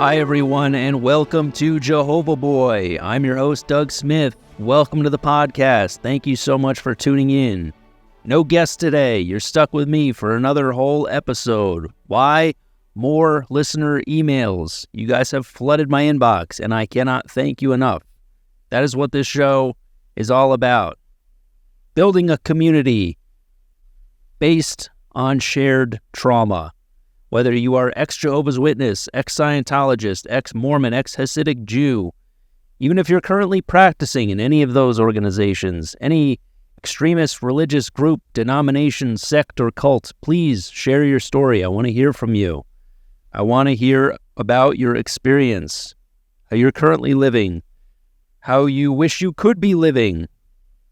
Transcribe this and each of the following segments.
Hi, everyone, and welcome to Jehovah Boy. I'm your host, Doug Smith. Welcome to the podcast. Thank you so much for tuning in. No guests today. You're stuck with me for another whole episode. Why? More listener emails. You guys have flooded my inbox, and I cannot thank you enough. That is what this show is all about. Building a community based on shared trauma. Whether you are ex-Jehovah's Witness, ex-Scientologist, ex-Mormon, ex-Hasidic Jew, even if you're currently practicing in any of those organizations, any extremist religious group, denomination, sect, or cult, please share your story. I want to hear from you. I want to hear about your experience, how you're currently living, how you wish you could be living,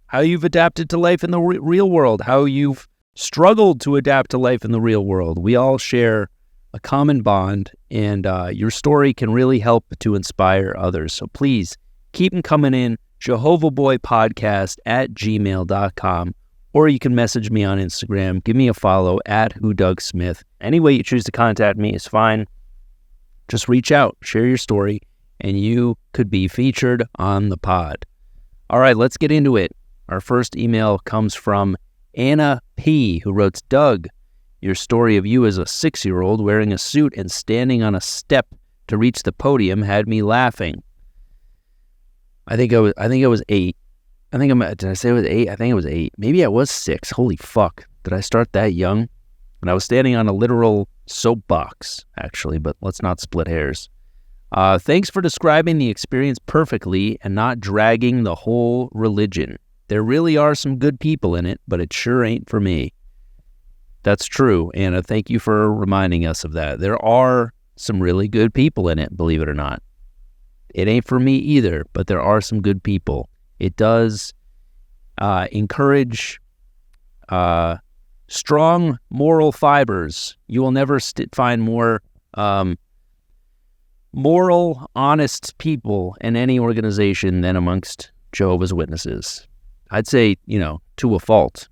how you've adapted to life in the real world, how you've struggled to adapt to life in the real world. We all share a common bond, and your story can really help to inspire others. So please keep them coming in, jehovahboypodcast@gmail.com, or you can message me on Instagram. Give me a follow @WhoDougSmith. Any way you choose to contact me is fine. Just reach out, share your story, and you could be featured on the pod. All right, let's get into it. Our first email comes from Anna P., who wrote, Doug, your story of you as a 6-year-old wearing a suit and standing on a step to reach the podium had me laughing. I think I was 8. Did I say it was 8? I think it was 8. Maybe I was 6. Holy fuck. Did I start that young? And I was standing on a literal soapbox, actually, but let's not split hairs. Thanks for describing the experience perfectly and not dragging the whole religion. There really are some good people in it, but it sure ain't for me. That's true, Anna. Thank you for reminding us of that. There are some really good people in it, believe it or not. It ain't for me either, but there are some good people. It does encourage strong moral fibers. You will never find more moral, honest people in any organization than amongst Jehovah's Witnesses. I'd say, to a fault.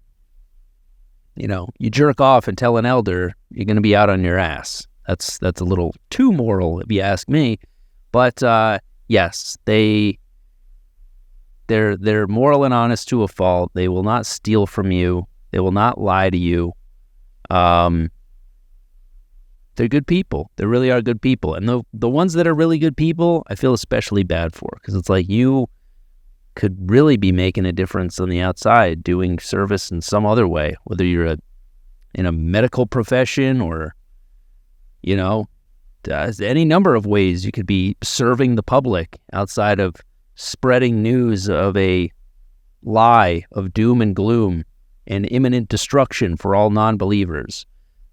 You jerk off and tell an elder, you're going to be out on your ass. That's a little too moral, if you ask me. But yes, they're moral and honest to a fault. They will not steal from you. They will not lie to you. They're good people. They really are good people. And the ones that are really good people, I feel especially bad for, because it's like you could really be making a difference on the outside, doing service in some other way, whether you're in a medical profession or, any number of ways you could be serving the public outside of spreading news of a lie of doom and gloom and imminent destruction for all non-believers.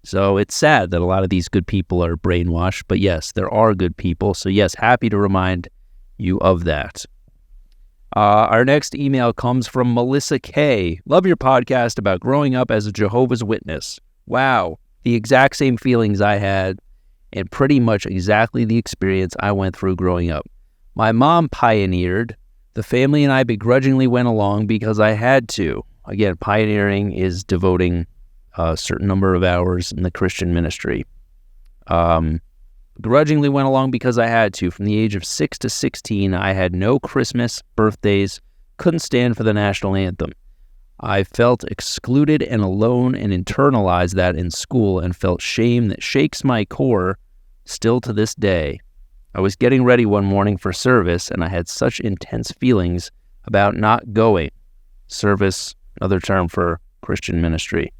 So it's sad that a lot of these good people are brainwashed, but yes, there are good people. So yes, happy to remind you of that. Our next email comes from Melissa K. Love your podcast about growing up as a Jehovah's Witness. Wow, the exact same feelings I had and pretty much exactly the experience I went through growing up. My mom pioneered. The family and I begrudgingly went along because I had to. Again, pioneering is devoting a certain number of hours in the Christian ministry. Grudgingly went along because I had to. From the age of 6 to 16, I had no Christmas, birthdays, couldn't stand for the national anthem. I felt excluded and alone and internalized that in school and felt shame that shakes my core still to this day. I was getting ready one morning for service and I had such intense feelings about not going. Service, another term for Christian ministry.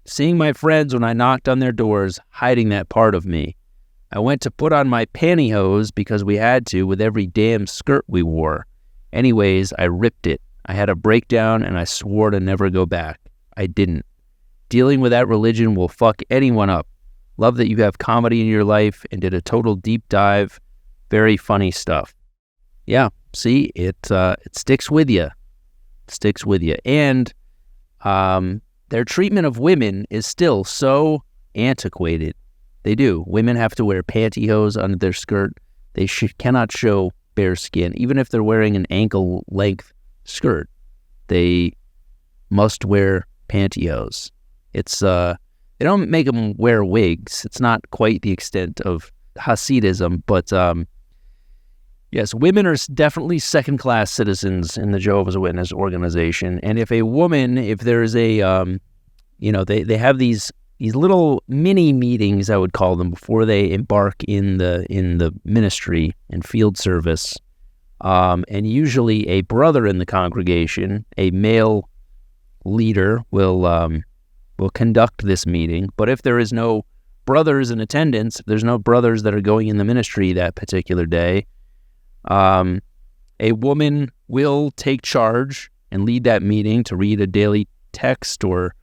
Seeing my friends when I knocked on their doors, hiding that part of me. I went to put on my pantyhose because we had to with every damn skirt we wore. Anyways, I ripped it. I had a breakdown and I swore to never go back. I didn't. Dealing with that religion will fuck anyone up. Love that you have comedy in your life and did a total deep dive. Very funny stuff. Yeah, see, it sticks with you. It sticks with you. And their treatment of women is still so antiquated. They do. Women have to wear pantyhose under their skirt. They cannot show bare skin. Even if they're wearing an ankle-length skirt, they must wear pantyhose. It's they don't make them wear wigs. It's not quite the extent of Hasidism, but yes, women are definitely second-class citizens in the Jehovah's Witness organization. And if a woman, if there's a, they have these little mini meetings, I would call them, before they embark in the ministry and field service. And usually a brother in the congregation, a male leader, will conduct this meeting. But if there is no brothers in attendance, if there's no brothers that are going in the ministry that particular day, a woman will take charge and lead that meeting to read a daily text or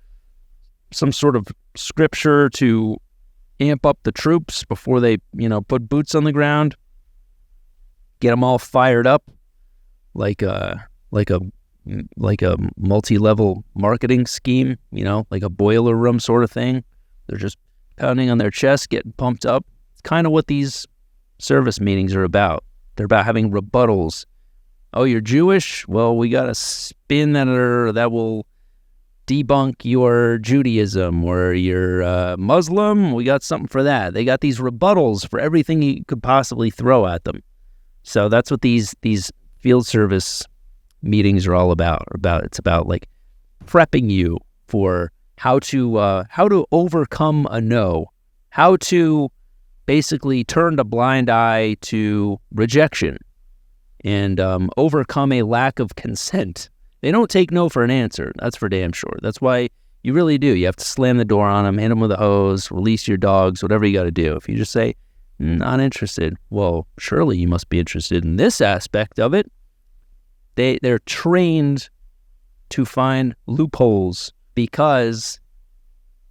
some sort of scripture to amp up the troops before they, put boots on the ground, get them all fired up like a multi-level marketing scheme, like a boiler room sort of thing. They're just pounding on their chest, getting pumped up. It's kind of what these service meetings are about. They're about having rebuttals. Oh, you're Jewish? Well, we got a spin that will debunk your Judaism. Or you're Muslim? We got something for that. They got these rebuttals for everything you could possibly throw at them. So that's what these field service meetings are all about. It's about like prepping you for how to overcome a no, how to basically turn a blind eye to rejection and overcome a lack of consent. They don't take no for an answer. That's for damn sure. That's why you really do. You have to slam the door on them, hit them with a hose, release your dogs, whatever you got to do. If you just say, not interested, well, surely you must be interested in this aspect of it. They're trained to find loopholes because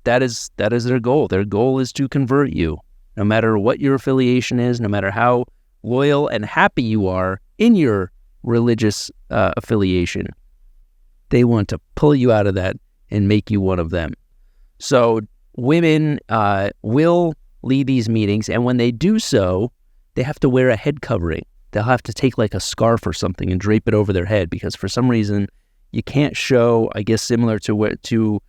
that is their goal. Their goal is to convert you. No matter what your affiliation is, no matter how loyal and happy you are in your religious affiliation, they want to pull you out of that and make you one of them. So women will lead these meetings, and when they do so, they have to wear a head covering. They'll have to take like a scarf or something and drape it over their head because for some reason you can't show, I guess similar to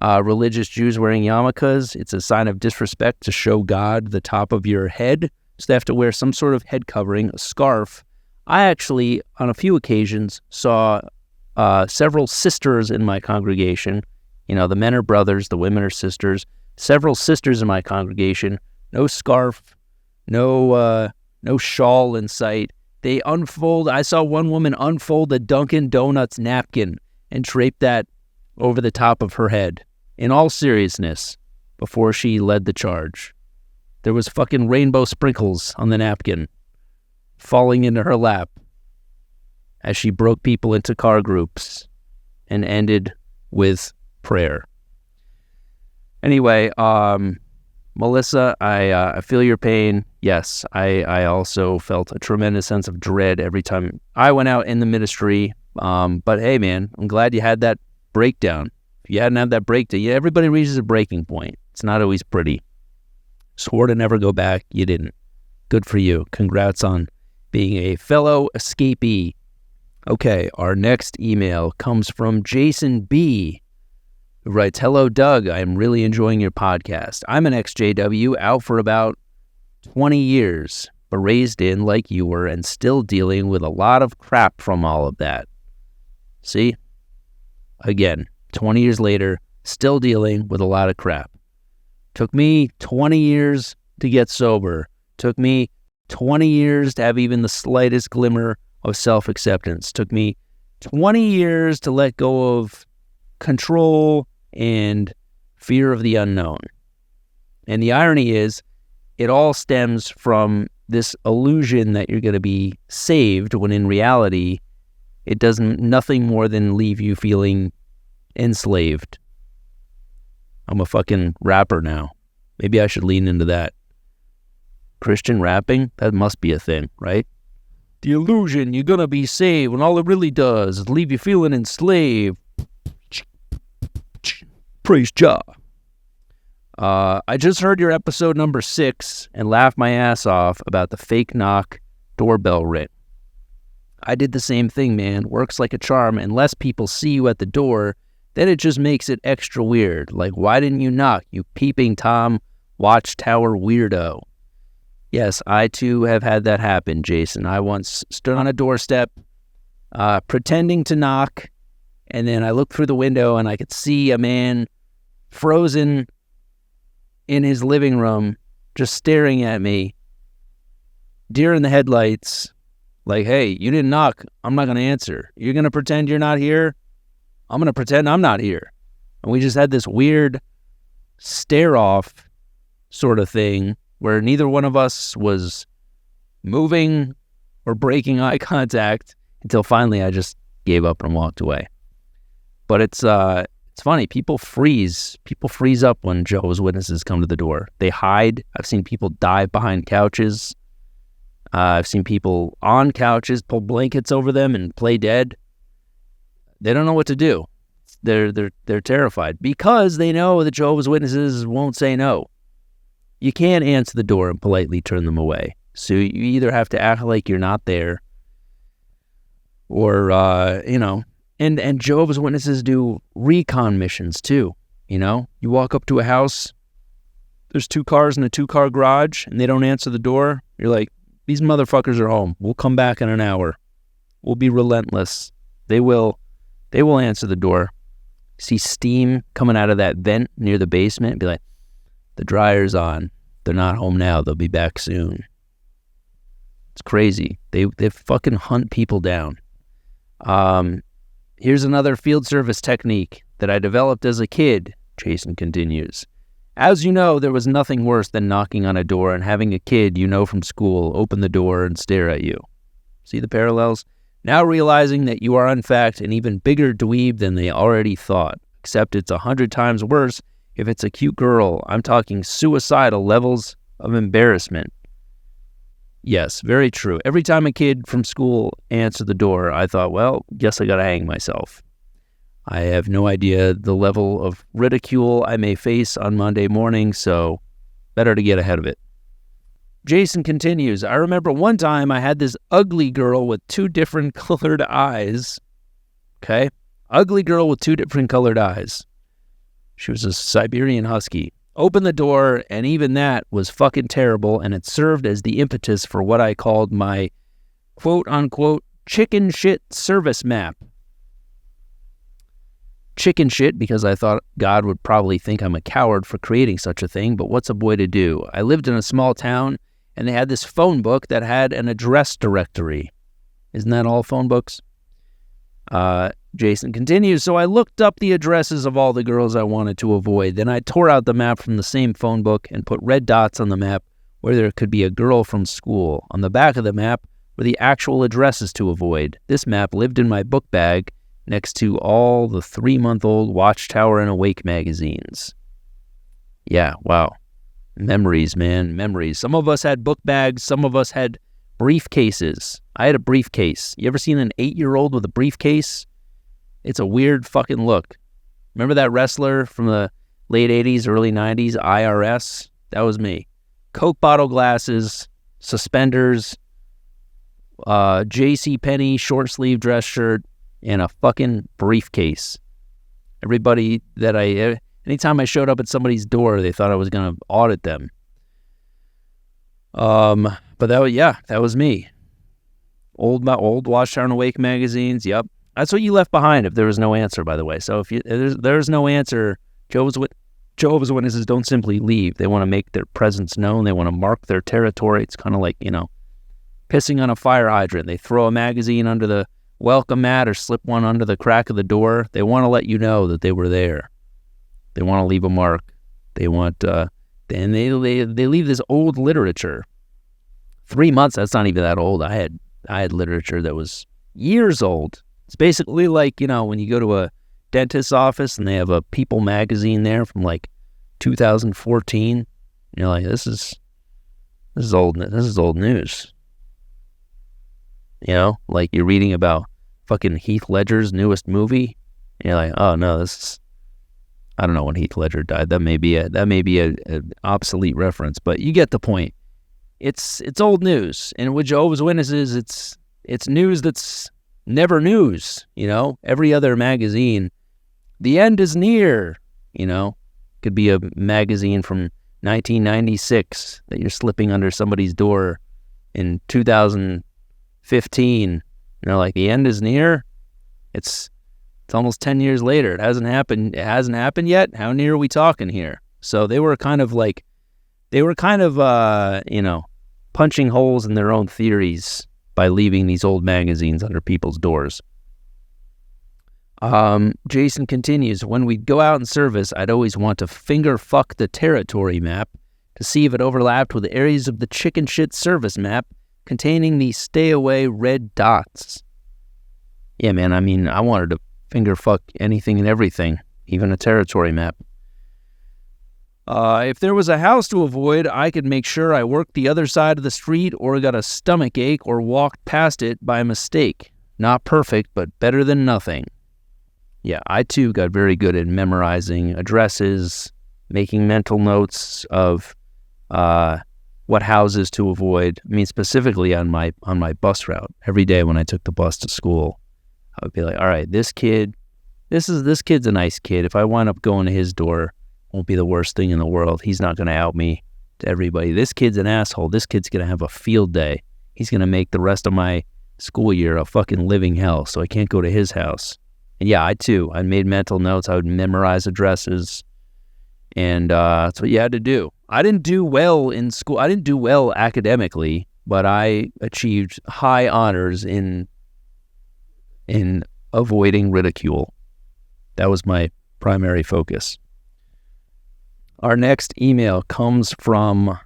religious Jews wearing yarmulkes, it's a sign of disrespect to show God the top of your head. So they have to wear some sort of head covering, a scarf. I actually, on a few occasions, saw several sisters in my congregation. The men are brothers, the women are sisters. Several sisters in my congregation, no scarf, no shawl in sight. I saw one woman unfold a Dunkin' Donuts napkin and drape that over the top of her head, in all seriousness, before she led the charge. There was fucking rainbow sprinkles on the napkin falling into her lap as she broke people into car groups and ended with prayer. Anyway, Melissa, I feel your pain. Yes, I also felt a tremendous sense of dread every time I went out in the ministry. But hey, man, I'm glad you had that breakdown. If you hadn't had that breakdown, everybody reaches a breaking point. It's not always pretty. Swore to never go back. You didn't. Good for you. Congrats on being a fellow escapee. Okay, our next email comes from Jason B., who writes, "Hello, Doug. I am really enjoying your podcast. I'm an ex-JW out for about 20 years, but raised in like you were and still dealing with a lot of crap from all of that." See? Again, 20 years later, still dealing with a lot of crap. Took me 20 years to get sober. Took me 20 years to have even the slightest glimmer of self-acceptance. Took me 20 years to let go of control and fear of the unknown. And the irony is, it all stems from this illusion that you're going to be saved, when in reality, it does nothing more than leave you feeling enslaved. I'm a fucking rapper now. Maybe I should lean into that. Christian rapping? That must be a thing, right? The illusion you're going to be saved when all it really does is leave you feeling enslaved. Praise Jah. I just heard your episode number 6 and laughed my ass off about the fake knock doorbell ring. I did the same thing, man. Works like a charm. Unless people see you at the door, then it just makes it extra weird. Like, why didn't you knock, you peeping Tom Watchtower weirdo? Yes, I too have had that happen, Jason. I once stood on a doorstep, pretending to knock, and then I looked through the window and I could see a man frozen in his living room, just staring at me, deer in the headlights, like, hey, you didn't knock. I'm not going to answer. You're going to pretend you're not here? I'm going to pretend I'm not here. And we just had this weird stare-off sort of thing where neither one of us was moving or breaking eye contact until finally I just gave up and walked away. But it's funny. People freeze. People freeze up when Jehovah's Witnesses come to the door. They hide. I've seen people dive behind couches. I've seen people on couches pull blankets over them and play dead. They don't know what to do. They're terrified because they know that Jehovah's Witnesses won't say no. You can't answer the door and politely turn them away. So you either have to act like you're not there, or and Jehovah's Witnesses do recon missions too. You walk up to a house, there's 2 cars in a 2-car garage, and they don't answer the door. You're like, these motherfuckers are home. We'll come back in an hour. We'll be relentless. They will answer the door. See steam coming out of that vent near the basement. Be like, the dryer's on. They're not home now. They'll be back soon. It's crazy. They fucking hunt people down. Here's another field service technique that I developed as a kid, Jason continues. As you know, there was nothing worse than knocking on a door and having a kid you know from school open the door and stare at you. See the parallels? Now realizing that you are in fact an even bigger dweeb than they already thought, except it's 100 times worse if it's a cute girl. I'm talking suicidal levels of embarrassment. Yes, very true. Every time a kid from school answered the door, I thought, well, guess I gotta hang myself. I have no idea the level of ridicule I may face on Monday morning, so better to get ahead of it. Jason continues, I remember one time I had this ugly girl with 2 different colored eyes. Okay? Ugly girl with 2 different colored eyes. She was a Siberian Husky. Opened the door, and even that was fucking terrible, and it served as the impetus for what I called my quote-unquote chicken shit service map. Chicken shit because I thought God would probably think I'm a coward for creating such a thing, but what's a boy to do? I lived in a small town, and they had this phone book that had an address directory. Isn't that all phone books? Jason continues, so I looked up the addresses of all the girls I wanted to avoid. Then I tore out the map from the same phone book and put red dots on the map where there could be a girl from school. On the back of the map were the actual addresses to avoid. This map lived in my book bag next to all the 3-month-old Watchtower and Awake magazines. Yeah, wow. Memories, man, memories. Some of us had book bags, some of us had briefcases. I had a briefcase. You ever seen an 8-year-old with a briefcase? It's a weird fucking look. Remember that wrestler from the late 80s, early 90s, IRS? That was me. Coke bottle glasses, suspenders, JCPenney short-sleeve dress shirt, and a fucking briefcase. Everybody that anytime I showed up at somebody's door, they thought I was going to audit them. But that was me. Old Watchtower and Awake magazines, yep. That's what you left behind if there was no answer, by the way. So if there's no answer, Jehovah's Witnesses don't simply leave. They want to make their presence known. They want to mark their territory. It's kind of like, pissing on a fire hydrant. They throw a magazine under the welcome mat or slip one under the crack of the door. They want to let you know that they were there. They want to leave a mark. They want, and they leave this old literature. 3 months, that's not even that old. I had literature that was years old. It's basically like, when you go to a dentist's office and they have a People magazine there from like 2014. And you're like, this is old news. Like you're reading about fucking Heath Ledger's newest movie. And you're like, oh no, I don't know when Heath Ledger died. That may be an obsolete reference, but you get the point. It's old news. And with Jehovah's Witnesses, it's news that's never news, Every other magazine, the end is near, Could be a magazine from 1996 that you're slipping under somebody's door in 2015. Like the end is near. It's almost 10 years later. It hasn't happened. It hasn't happened yet. How near are we talking here? So they were kind of punching holes in their own theories by leaving these old magazines under people's doors. Jason continues, when we'd go out in service, I'd always want to finger fuck the territory map to see if it overlapped with areas of the chicken shit service map containing the stay away red dots. Yeah, man, I mean, I wanted to finger fuck anything and everything, even a territory map. If there was a house to avoid, I could make sure I worked the other side of the street or got a stomach ache or walked past it by mistake. Not perfect, but better than nothing. Yeah, I too got very good at memorizing addresses, making mental notes of what houses to avoid. I mean, specifically on my bus route. Every day when I took the bus to school, I would be like, all right, this kid's a nice kid. If I wind up going to his door, it won't be the worst thing in the world. He's not going to out me to everybody. This kid's an asshole. This kid's going to have a field day. He's going to make the rest of my school year a fucking living hell, so I can't go to his house. And yeah, I made mental notes. I would memorize addresses. And that's what you had to do. I didn't do well in school. I didn't do well academically, but I achieved high honors in avoiding ridicule. That was my primary focus. Our next email comes from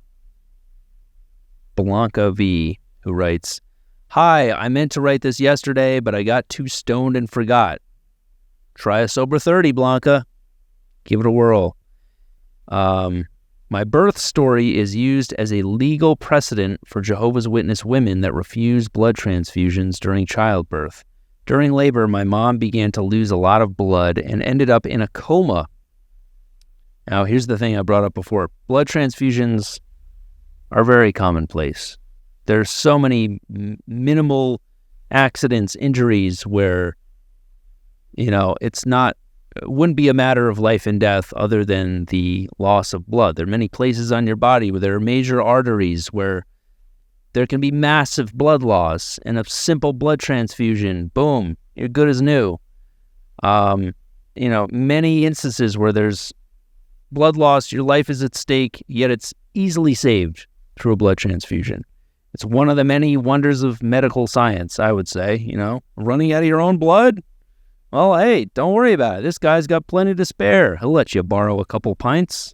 Blanca V, who writes, "Hi, I meant to write this yesterday, but I got too stoned and forgot. Try a sober 30, Blanca. Give it a whirl. My birth story is used as a legal precedent for Jehovah's Witness women that refuse blood transfusions during childbirth. During labor, my mom began to lose a lot of blood and ended up in a coma. Now, here's the thing I brought up before. Blood transfusions are very commonplace. There's so many minimal accidents, injuries where, it wouldn't be a matter of life and death other than the loss of blood. There are many places on your body where there are major arteries where there can be massive blood loss, and a simple blood transfusion, boom, you're good as new. Many instances where there's blood loss, your life is at stake, yet it's easily saved through a blood transfusion. It's one of the many wonders of medical science, I would say, running out of your own blood. Well, hey, don't worry about it. This guy's got plenty to spare. He'll let you borrow a couple pints.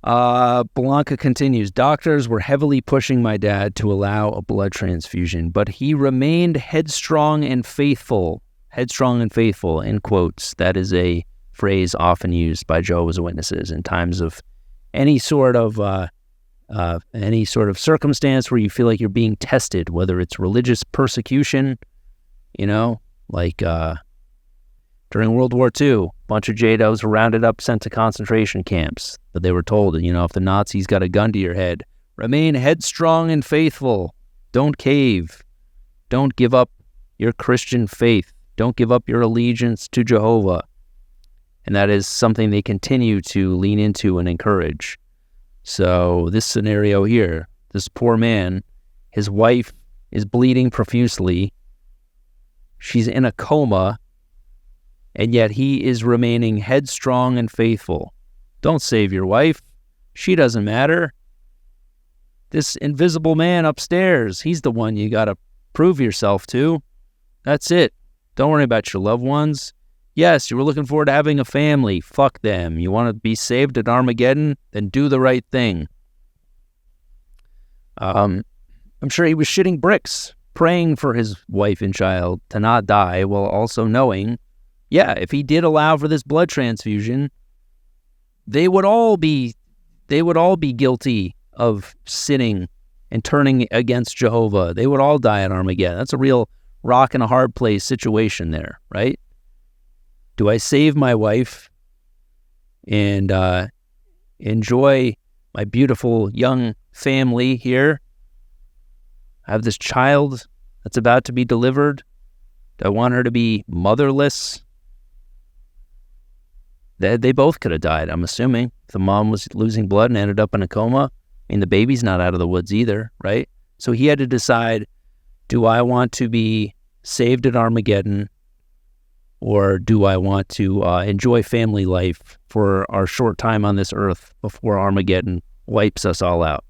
Blanca continues, doctors were heavily pushing my dad to allow a blood transfusion, but he remained headstrong and faithful. Headstrong and faithful, in quotes. That is a phrase often used by Jehovah's Witnesses in times of any sort of circumstance where you feel like you're being tested, whether it's religious persecution, like during World War II, a bunch of JDOs were rounded up, sent to concentration camps. But they were told, if the Nazis got a gun to your head, remain headstrong and faithful. Don't cave. Don't give up your Christian faith. Don't give up your allegiance to Jehovah. And that is something they continue to lean into and encourage. So this scenario here, this poor man, his wife is bleeding profusely. She's in a coma. And yet he is remaining headstrong and faithful. Don't save your wife. She doesn't matter. This invisible man upstairs, he's the one you got to prove yourself to. That's it. Don't worry about your loved ones. Yes, you were looking forward to having a family. Fuck them. You want to be saved at Armageddon? Then do the right thing. I'm sure he was shitting bricks, praying for his wife and child to not die, while also knowing, yeah, if he did allow for this blood transfusion, they would all be guilty of sinning and turning against Jehovah. They would all die at Armageddon. That's a real rock and a hard place situation there, right? Do I save my wife and enjoy my beautiful young family here? I have this child that's about to be delivered. Do I want her to be motherless? They both could have died, I'm assuming. If the mom was losing blood and ended up in a coma, I mean, the baby's not out of the woods either, right? So he had to decide, do I want to be saved at Armageddon, or do I want to enjoy family life for our short time on this earth before Armageddon wipes us all out?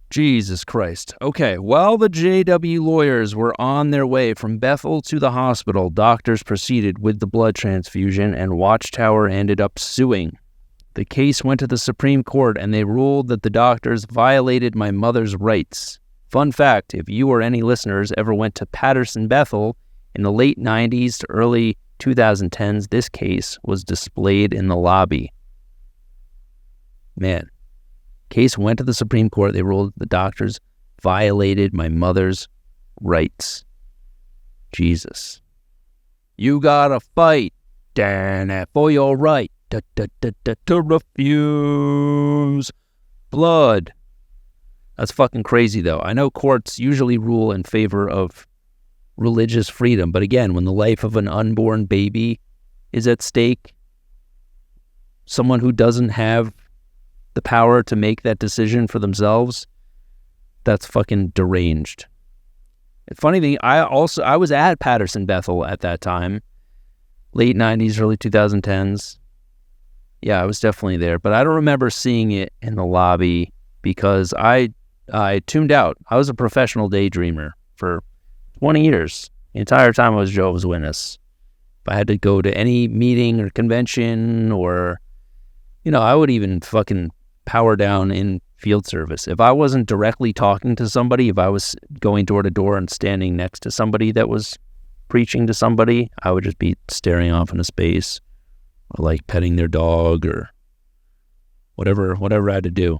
Jesus Christ. Okay, while the JW lawyers were on their way from Bethel to the hospital, doctors proceeded with the blood transfusion, and Watchtower ended up suing. The case went to the Supreme Court, and they ruled that the doctors violated my mother's rights. Fun fact, if you or any listeners ever went to Patterson-Bethel in the late 90s to early 2010s, this case was displayed in the lobby. Man. Case went to the Supreme Court. They ruled the doctors violated my mother's rights. Jesus. You gotta fight, Dan, for your right to refuse blood. That's fucking crazy, though. I know courts usually rule in favor of religious freedom, but again, when the life of an unborn baby is at stake, someone who doesn't have the power to make that decision for themselves, that's fucking deranged. The funny thing, I was at Patterson-Bethel at that time, late 90s, early 2010s. Yeah, I was definitely there, but I don't remember seeing it in the lobby because I tuned out. I was a professional daydreamer for 20 years. The entire time I was Jehovah's Witness. If I had to go to any meeting or convention or, I would even fucking power down in field service. If I wasn't directly talking to somebody, if I was going door to door and standing next to somebody that was preaching to somebody, I would just be staring off into space or like petting their dog or whatever I had to do.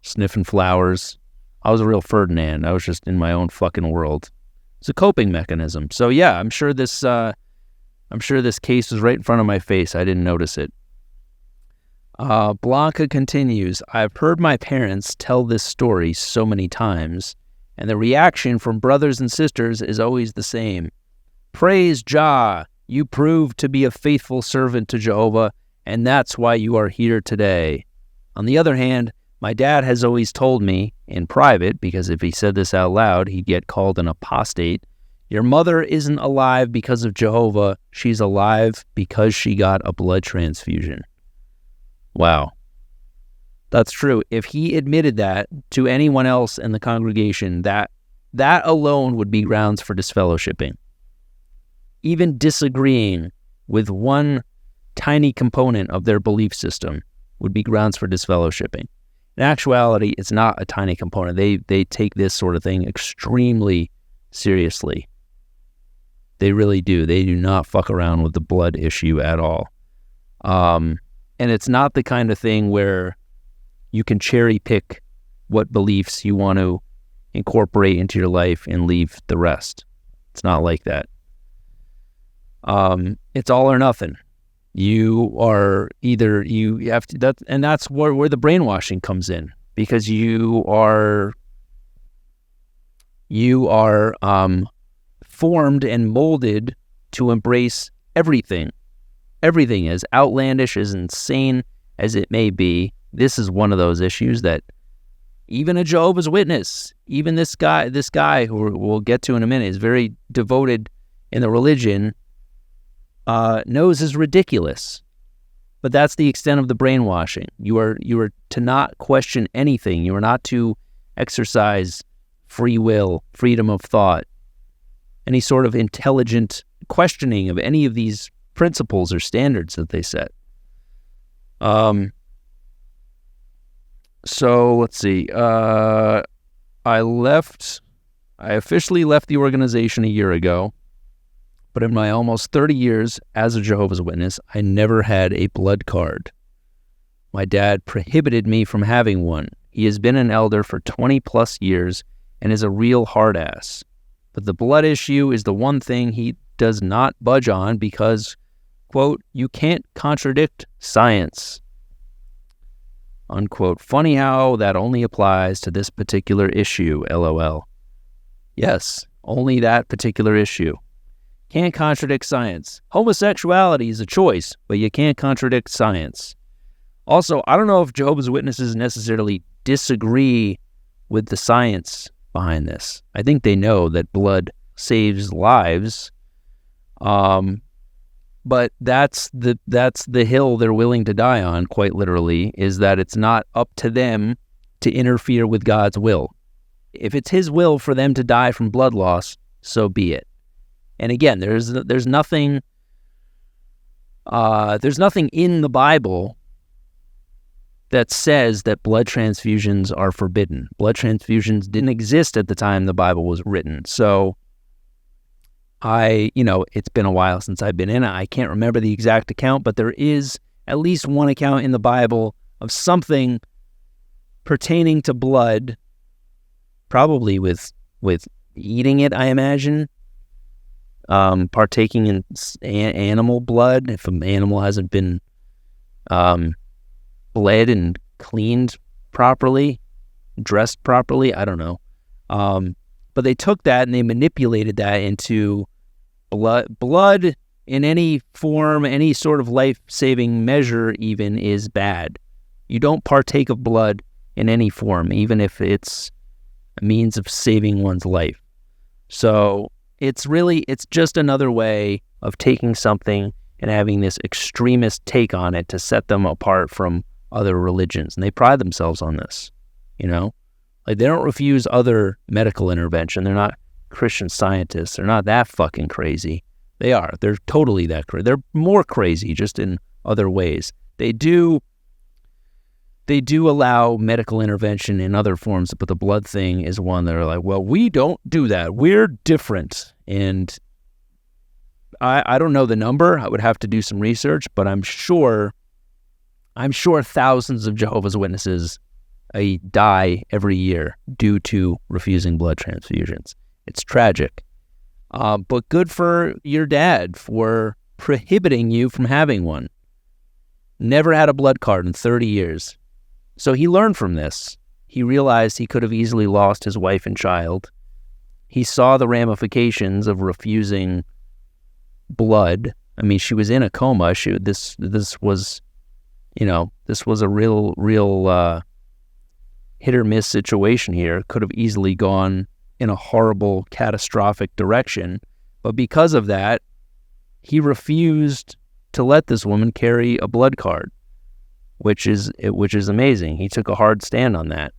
Sniffing flowers. I was a real Ferdinand. I was just in my own fucking world. It's a coping mechanism. So yeah, I'm sure this case was right in front of my face. I didn't notice it. Blanca continues, I've heard my parents tell this story so many times, and the reaction from brothers and sisters is always the same. Praise Jah, you proved to be a faithful servant to Jehovah, and that's why you are here today. On the other hand, my dad has always told me, in private, because if he said this out loud, he'd get called an apostate, your mother isn't alive because of Jehovah, she's alive because she got a blood transfusion. Wow. That's true. If he admitted that to anyone else in the congregation, that alone would be grounds for disfellowshipping. Even disagreeing with one tiny component of their belief system would be grounds for disfellowshipping. In actuality, it's not a tiny component. They take this sort of thing extremely seriously. They really do. They do not fuck around with the blood issue at all. And it's not the kind of thing where you can cherry pick what beliefs you want to incorporate into your life and leave the rest. It's not like that. It's all or nothing. You are either, you have to, and that's where the brainwashing comes in, because you are formed and molded to embrace everything. Everything, as outlandish, as insane as it may be. This is one of those issues that even a Jehovah's Witness, even this guy who we'll get to in a minute, is very devoted in the religion, knows is ridiculous. But that's the extent of the brainwashing. You are to not question anything. You are not to exercise free will, freedom of thought, any sort of intelligent questioning of any of these principles or standards that they set. So let's see. I officially left the organization a year ago, but in my almost 30 years as a Jehovah's Witness, I never had a blood card. My dad prohibited me from having one. He has been an elder for 20 plus years and is a real hard ass. But the blood issue is the one thing he does not budge on because, quote, you can't contradict science, unquote. Funny how that only applies to this particular issue, LOL. Yes, only that particular issue. Can't contradict science. Homosexuality is a choice, but you can't contradict science. Also, I don't know if Jehovah's Witnesses necessarily disagree with the science behind this. I think they know that blood saves lives, but that's the hill they're willing to die on, quite literally, is that it's not up to them to interfere with God's will. If it's his will for them to die from blood loss, so be it. And again, there's nothing in the Bible that says that blood transfusions are forbidden. Blood transfusions didn't exist at the time the Bible was written. So it's been a while since I've been in it. I can't remember the exact account, but there is at least one account in the Bible of something pertaining to blood, probably with eating it, I imagine. Partaking in animal blood, if an animal hasn't been bled and cleaned properly, dressed properly, I don't know. But they took that and they manipulated that into blood. Blood in any form, any sort of life-saving measure even, is bad. You don't partake of blood in any form, even if it's a means of saving one's life. So it's just another way of taking something and having this extremist take on it to set them apart from other religions. And they pride themselves on this, Like, they don't refuse other medical intervention. They're not Christian Scientists. They're not that fucking crazy. They are. They're totally that crazy. They're more crazy, just in other ways. They do allow medical intervention in other forms, but the blood thing is one that are like, well, we don't do that. We're different. And I don't know the number. I would have to do some research, but I'm sure thousands of Jehovah's Witnesses die every year due to refusing blood transfusions. It's tragic. But good for your dad for prohibiting you from having one. Never had a blood card in 30 years. So he learned from this. He realized he could have easily lost his wife and child. He saw the ramifications of refusing blood. I mean, she was in a coma. This was a real hit or miss situation here. Could have easily gone in a horrible, catastrophic direction. But because of that, he refused to let this woman carry a blood card, which is amazing. He took a hard stand on that.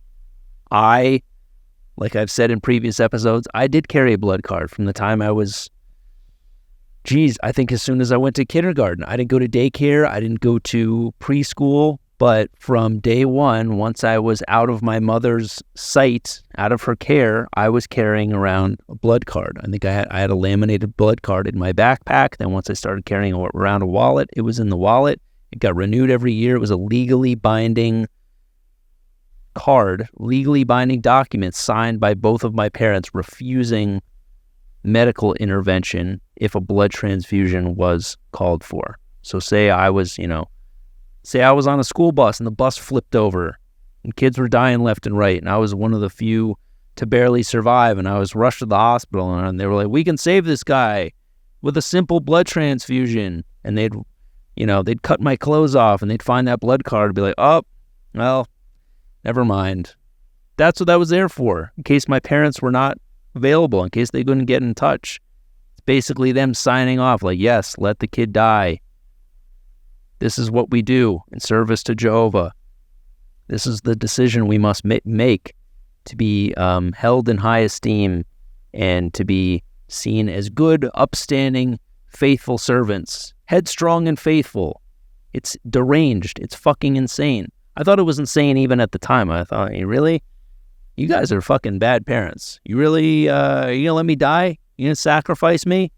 Like I've said in previous episodes, I did carry a blood card from the time I was, I think as soon as I went to kindergarten. I didn't go to daycare. I didn't go to preschool. But from day one, once I was out of my mother's sight, out of her care, I was carrying around a blood card. I think I had a laminated blood card in my backpack. Then once I started carrying around a wallet, it was in the wallet. It got renewed every year. It was a legally binding card, legally binding document signed by both of my parents refusing medical intervention if a blood transfusion was called for. So say I was on a school bus and the bus flipped over and kids were dying left and right, and I was one of the few to barely survive, and I was rushed to the hospital, and they were like, we can save this guy with a simple blood transfusion. And they'd cut my clothes off and they'd find that blood card and be like, oh, well, never mind. That's what that was there for, in case my parents were not available, in case they couldn't get in touch. It's basically them signing off like, yes, let the kid die. This is what we do in service to Jehovah. This is the decision we must make to be held in high esteem and to be seen as good, upstanding, faithful servants. Headstrong and faithful. It's deranged. It's fucking insane. I thought it was insane even at the time. I thought, really? You guys are fucking bad parents. You really, you gonna let me die? You gonna sacrifice me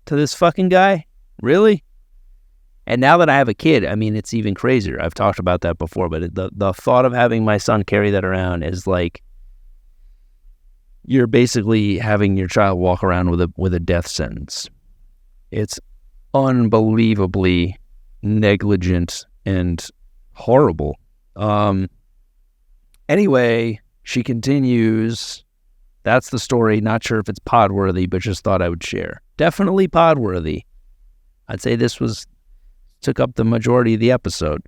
to this fucking guy? Really? And now that I have a kid, I mean, it's even crazier. I've talked about that before, but the thought of having my son carry that around is like, you're basically having your child walk around with a death sentence. It's unbelievably negligent and horrible. Anyway, she continues. That's the story. Not sure if it's pod-worthy, but just thought I would share. Definitely pod-worthy. I'd say this took up the majority of the episode.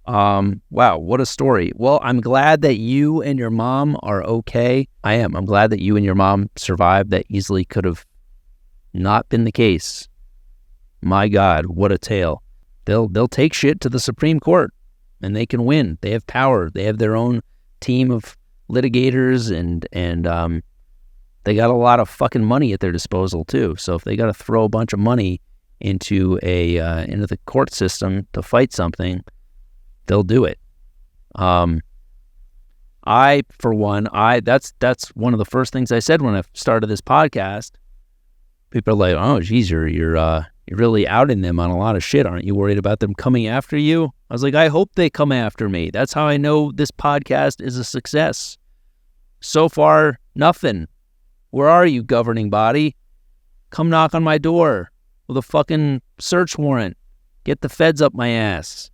Wow, what a story. Well, I'm glad that you and your mom are okay. I am. I'm glad that you and your mom survived. That easily could have not been the case. My God, what a tale. They'll take shit to the Supreme Court, and they can win. They have power. They have their own team of litigators, and they got a lot of fucking money at their disposal too. So if they got to throw a bunch of money into the court system to fight something, they'll do it. I, for one, that's one of the first things I said when I started this podcast. People are like, "Oh, geez, you're really outing them on a lot of shit. Aren't you worried about them coming after you?" I was like, I hope they come after me. That's how I know this podcast is a success. So far, nothing. Where are you, governing body? Come knock on my door with a fucking search warrant. Get the feds up my ass.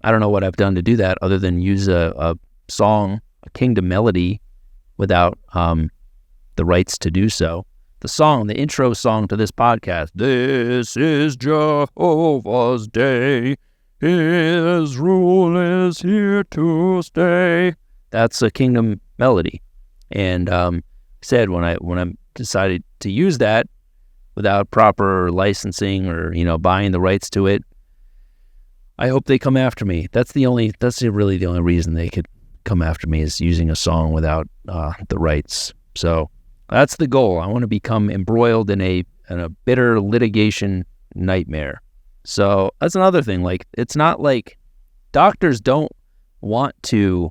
I don't know what I've done to do that other than use a song, a Kingdom melody, without the rights to do so. The song, the intro song to this podcast, "This is Jehovah's day. His rule is here to stay." That's a Kingdom melody. And said when I decided to use that without proper licensing or buying the rights to it, I hope they come after me. That's really the only reason they could come after me, is using a song without the rights. So that's the goal. I want to become embroiled in a bitter litigation nightmare. So that's another thing. Like, it's not like doctors don't want to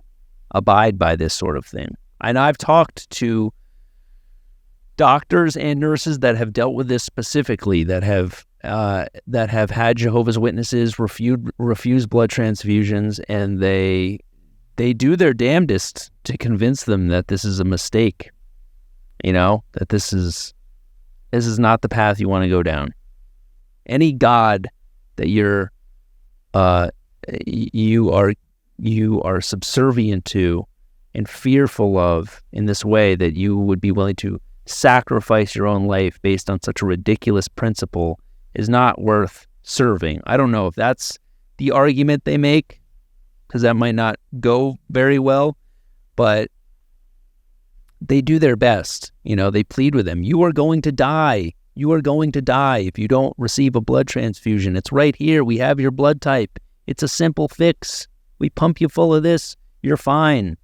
abide by this sort of thing. And I've talked to doctors and nurses that have dealt with this specifically, that have had Jehovah's Witnesses refuse blood transfusions, and they do their damnedest to convince them that this is a mistake. That this is not the path you want to go down. Any God that you are subservient to and fearful of in this way, that you would be willing to sacrifice your own life based on such a ridiculous principle, is not worth serving. I don't know if that's the argument they make, because that might not go very well, but they do their best. They plead with them. You are going to die. You are going to die if you don't receive a blood transfusion. It's right here. We have your blood type. It's a simple fix. We pump you full of this. You're fine.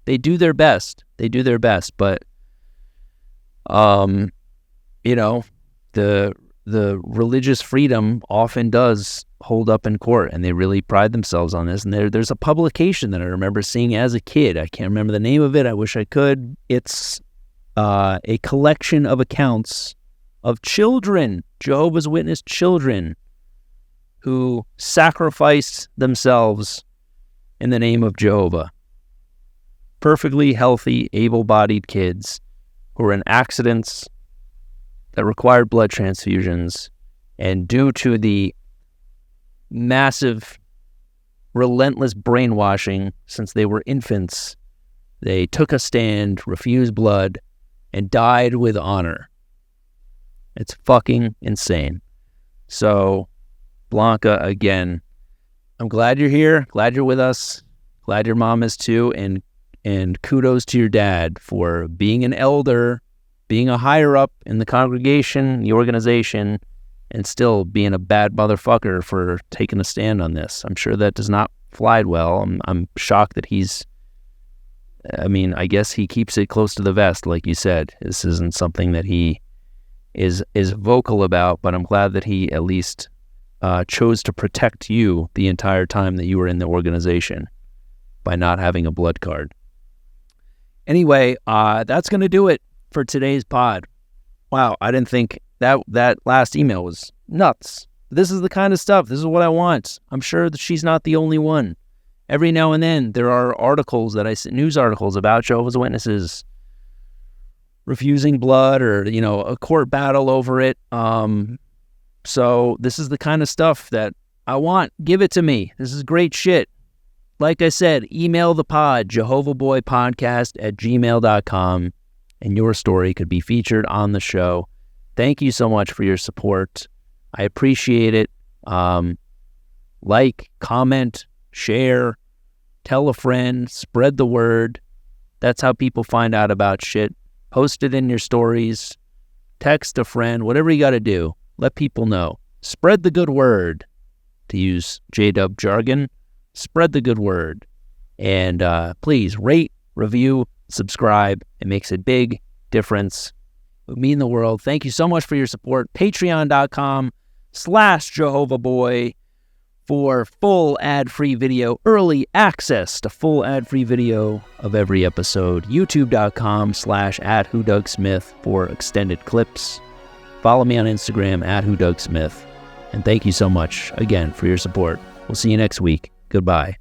They do their best. But, the religious freedom often does hold up in court, and they really pride themselves on this. And there's a publication that I remember seeing as a kid. I can't remember the name of it. I wish I could. It's a collection of accounts of children, Jehovah's Witness children, who sacrificed themselves in the name of Jehovah. Perfectly healthy, able-bodied kids who were in accidents that required blood transfusions, and due to the massive, relentless brainwashing since they were infants, they took a stand, refused blood, and died with honor. It's fucking insane. So, Blanca, again, I'm glad you're here, glad you're with us, glad your mom is too, and kudos to your dad for being an elder, being a higher up in the congregation, the organization, and still being a bad motherfucker for taking a stand on this. I'm sure that does not fly well. I'm shocked that I guess he keeps it close to the vest, like you said. This isn't something that he is vocal about, but I'm glad that he at least chose to protect you the entire time that you were in the organization by not having a blood card. Anyway, that's going to do it for today's pod. Wow, I didn't think that last email was nuts. This is the kind of stuff. This is what I want. I'm sure that she's not the only one. Every now and then there are articles news articles about Jehovah's Witnesses refusing blood, or a court battle over it. So this is the kind of stuff that I want. Give it to me. This is great shit. Like I said, email the pod, JehovahBoyPodcast@gmail.com. and your story could be featured on the show. Thank you so much for your support. I appreciate it. Like, comment, share, tell a friend, spread the word. That's how people find out about shit. Post it in your stories, text a friend, whatever you got to do. Let people know. Spread the good word, to use J-Dub jargon. Spread the good word. And please rate, review, subscribe. It makes a big difference. It would mean the world. Thank you so much for your support. Patreon.com/JehovahBoy for full ad-free video, early access to full ad-free video of every episode. YouTube.com/@WhoDougSmith for extended clips. Follow me on Instagram @WhoDougSmith. And thank you so much again for your support. We'll see you next week. Goodbye.